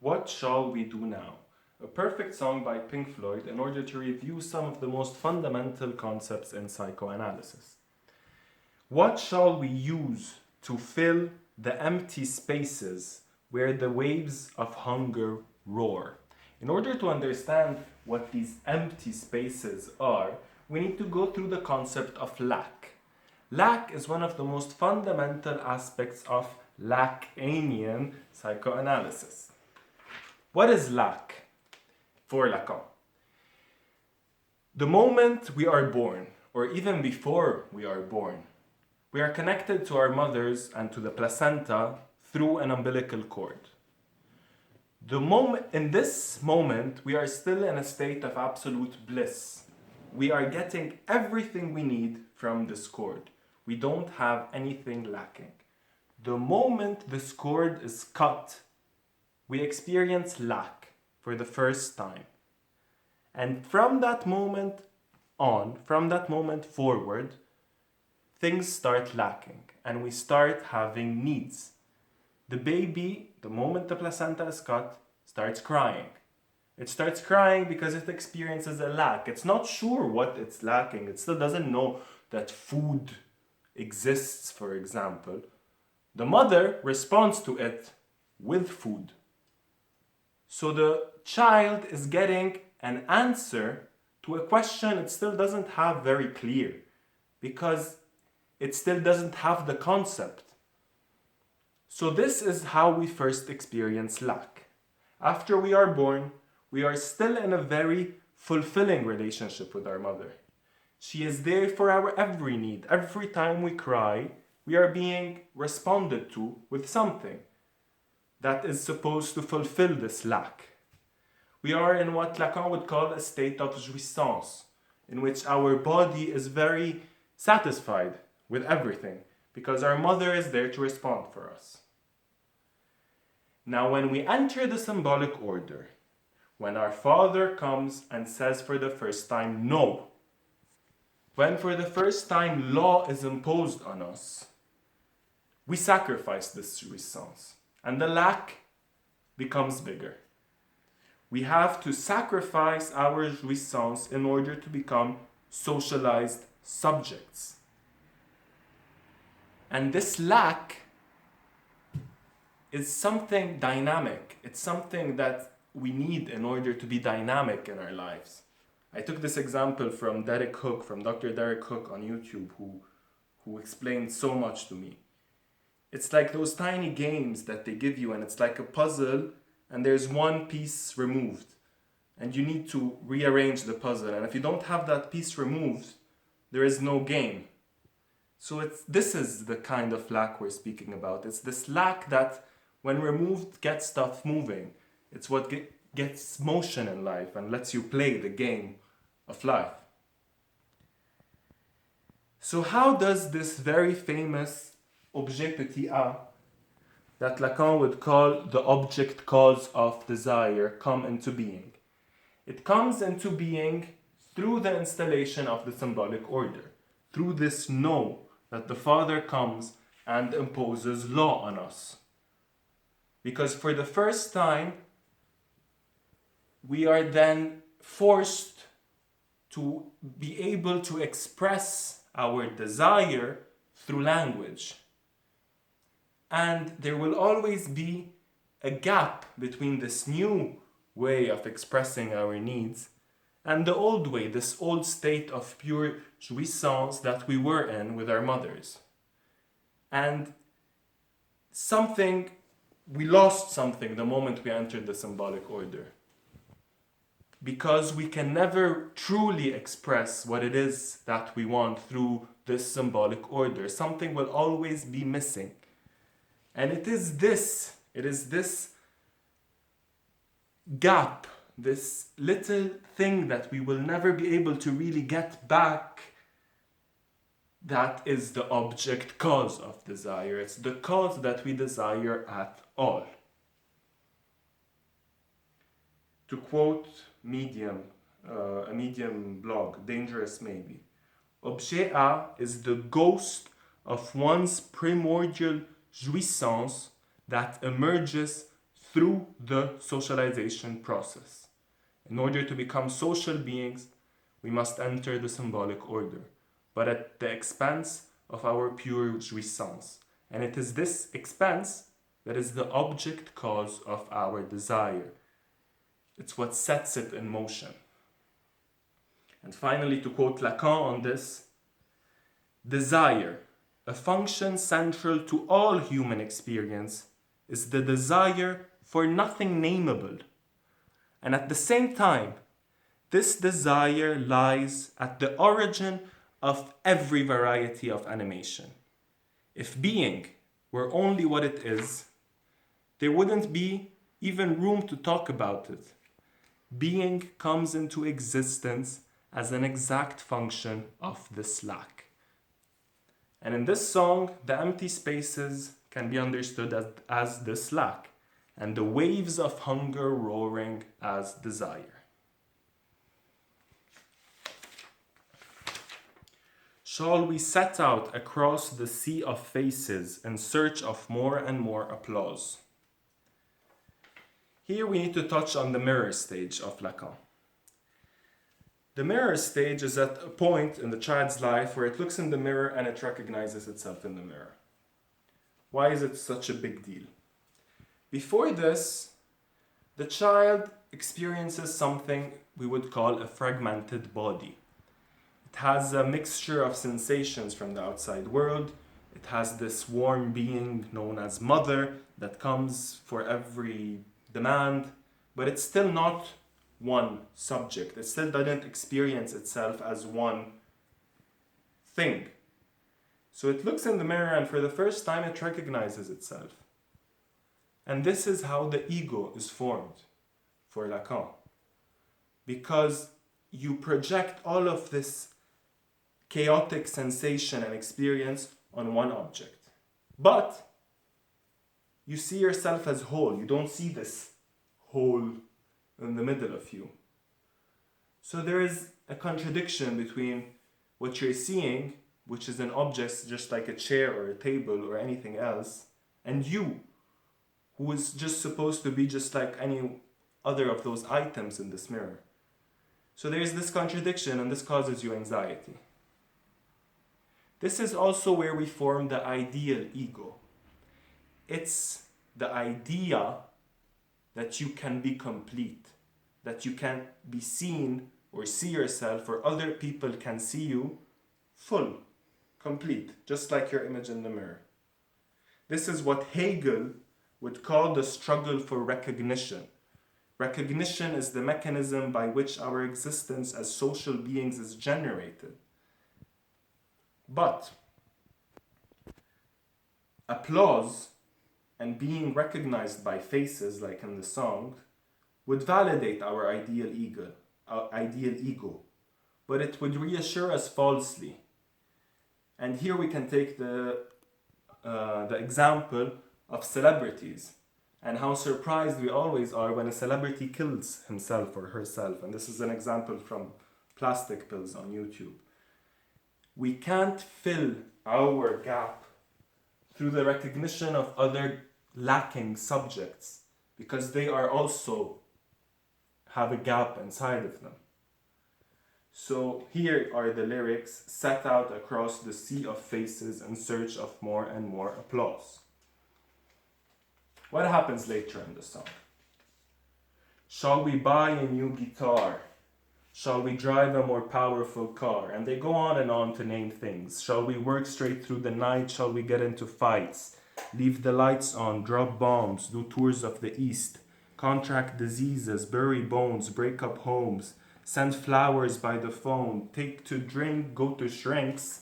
What Shall We Do Now? A perfect song by Pink Floyd in order to review some of the most fundamental concepts in psychoanalysis. What shall we use to fill the empty spaces where the waves of hunger roar? In order to understand what these empty spaces are, we need to go through the concept of lack. Lack is one of the most fundamental aspects of Lacanian psychoanalysis. What is lack for Lacan? The moment we are born, or even before we are born, we are connected to our mothers and to the placenta through an umbilical cord. In this moment, we are still in a state of absolute bliss. We are getting everything we need from this cord. We don't have anything lacking. The moment this cord is cut, we experience lack for the first time. And from that moment forward, things start lacking and we start having needs. The baby, the moment the placenta is cut, starts crying. It starts crying because it experiences a lack. It's not sure what it's lacking. It still doesn't know that food exists, for example. The mother responds to it with food. So the child is getting an answer to a question it still doesn't have very clear because it still doesn't have the concept. So this is how we first experience lack. After we are born, we are still in a very fulfilling relationship with our mother. She is there for our every need. Every time we cry, we are being responded to with something that is supposed to fulfill this lack. We are in what Lacan would call a state of jouissance, in which our body is very satisfied with everything because our mother is there to respond for us. Now, when we enter the symbolic order, when our father comes and says for the first time, no, when for the first time law is imposed on us, we sacrifice this jouissance and the lack becomes bigger. We have to sacrifice our jouissance in order to become socialized subjects. And this lack is something dynamic. It's something that we need in order to be dynamic in our lives. I took this example from Dr. Derek Hook on YouTube, who explained so much to me. It's like those tiny games that they give you, and it's like a puzzle, and there's one piece removed, and you need to rearrange the puzzle. And if you don't have that piece removed, there is no game. So this is the kind of lack we're speaking about. It's this lack that, when removed, gets stuff moving. It's what gets motion in life and lets you play the game of life. So how does this very famous objet petit a, that Lacan would call the object cause of desire, come into being? It comes into being through the installation of the symbolic order, through this no that the Father comes and imposes law on us. Because for the first time, we are then forced to be able to express our desire through language. And there will always be a gap between this new way of expressing our needs and the old way, this old state of pure jouissance that we were in with our mothers. And we lost something the moment we entered the symbolic order. Because we can never truly express what it is that we want through this symbolic order. Something will always be missing. And it is this gap, this little thing that we will never be able to really get back, that is the object cause of desire. It's the cause that we desire at all. To quote Medium, a Medium blog, Dangerous Maybe, objet A is the ghost of one's primordial jouissance that emerges through the socialization process. In order to become social beings, we must enter the symbolic order, but at the expense of our pure jouissance. And it is this expense that is the object cause of our desire. It's what sets it in motion. And finally, to quote Lacan on this, desire, a function central to all human experience, is the desire for nothing nameable. And at the same time, this desire lies at the origin of every variety of animation. If being were only what it is, there wouldn't be even room to talk about it. Being comes into existence as an exact function of this lack. And in this song, the empty spaces can be understood as this lack, and the waves of hunger roaring as desire. Shall we set out across the sea of faces in search of more and more applause? Here we need to touch on the mirror stage of Lacan. The mirror stage is at a point in the child's life where it looks in the mirror and it recognizes itself in the mirror. Why is it such a big deal? Before this, the child experiences something we would call a fragmented body. It has a mixture of sensations from the outside world. It has this warm being known as mother that comes for every demand, but it's still not one subject. It still doesn't experience itself as one thing. So it looks in the mirror and for the first time it recognizes itself. And this is how the ego is formed for Lacan. Because you project all of this chaotic sensation and experience on one object. But you see yourself as whole. You don't see this whole in the middle of you. So there is a contradiction between what you're seeing, which is an object just like a chair or a table or anything else, and you, who is just supposed to be just like any other of those items in this mirror. So there is this contradiction, and this causes you anxiety. This is also where we form the ideal ego. It's the idea that you can be complete, that you can be seen or see yourself, or other people can see you full, complete, just like your image in the mirror. This is what Hegel would call the struggle for recognition. Recognition is the mechanism by which our existence as social beings is generated. But applause and being recognized by faces, like in the song, would validate our ideal ego, but it would reassure us falsely. And here we can take the example of celebrities and how surprised we always are when a celebrity kills himself or herself. And this is an example from Plastic Pills on YouTube. We can't fill our gap through the recognition of other lacking subjects, because they are also have a gap inside of them. So here are the lyrics: set out across the sea of faces in search of more and more applause. What happens later in the song? Shall we buy a new guitar? Shall we drive a more powerful car? And they go on and on to name things. Shall we work straight through the night? Shall we get into fights? Leave the lights on, drop bombs, do tours of the East, contract diseases, bury bones, break up homes, send flowers by the phone, take to drink, go to shrinks,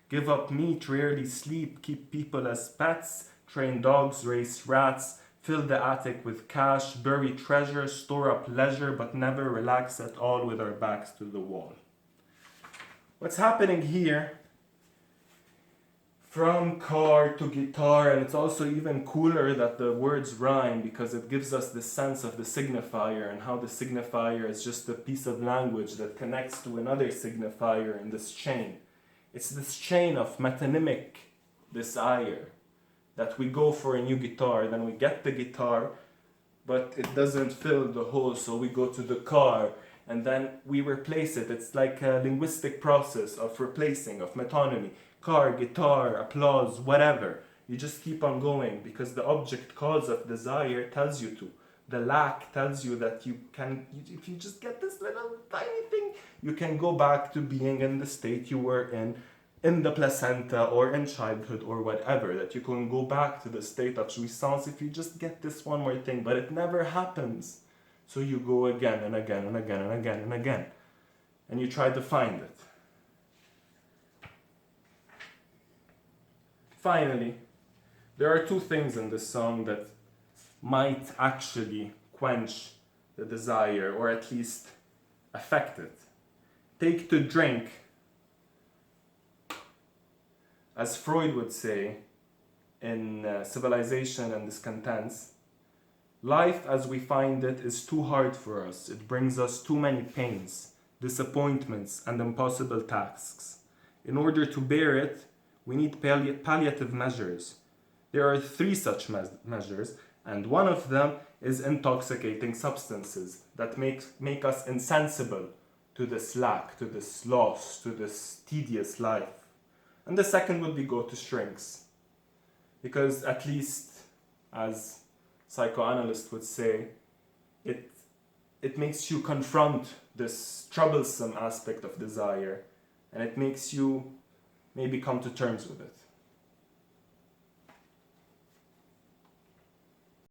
give up meat, rarely sleep, keep people as pets, train dogs, race rats, fill the attic with cash, bury treasure, store up leisure, but never relax at all with our backs to the wall. What's happening here, from car to guitar, and it's also even cooler that the words rhyme, because it gives us the sense of the signifier and how the signifier is just a piece of language that connects to another signifier in this chain. It's this chain of metonymic desire that we go for a new guitar, then we get the guitar, but it doesn't fill the hole, so we go to the car and then we replace it. It's like a linguistic process of replacing, of metonymy. Car, guitar, applause, whatever. You just keep on going because the object cause of desire tells you to. The lack tells you that you can, if you just get this little tiny thing, you can go back to being in the state you were in the placenta or in childhood or whatever, that you can go back to the state of jouissance if you just get this one more thing, but it never happens. So you go again and again and again and again and again, and you try to find it. Finally, there are two things in this song that might actually quench the desire, or at least affect it. Take to drink. As Freud would say in Civilization and Discontents, life as we find it is too hard for us. It brings us too many pains, disappointments, and impossible tasks. In order to bear it, we need palliative measures. There are three such measures, and one of them is intoxicating substances that make us insensible to this lack, to this loss, to this tedious life. And the second would be go to shrinks. Because at least, as psychoanalysts would say, it makes you confront this troublesome aspect of desire, and it makes you maybe come to terms with it.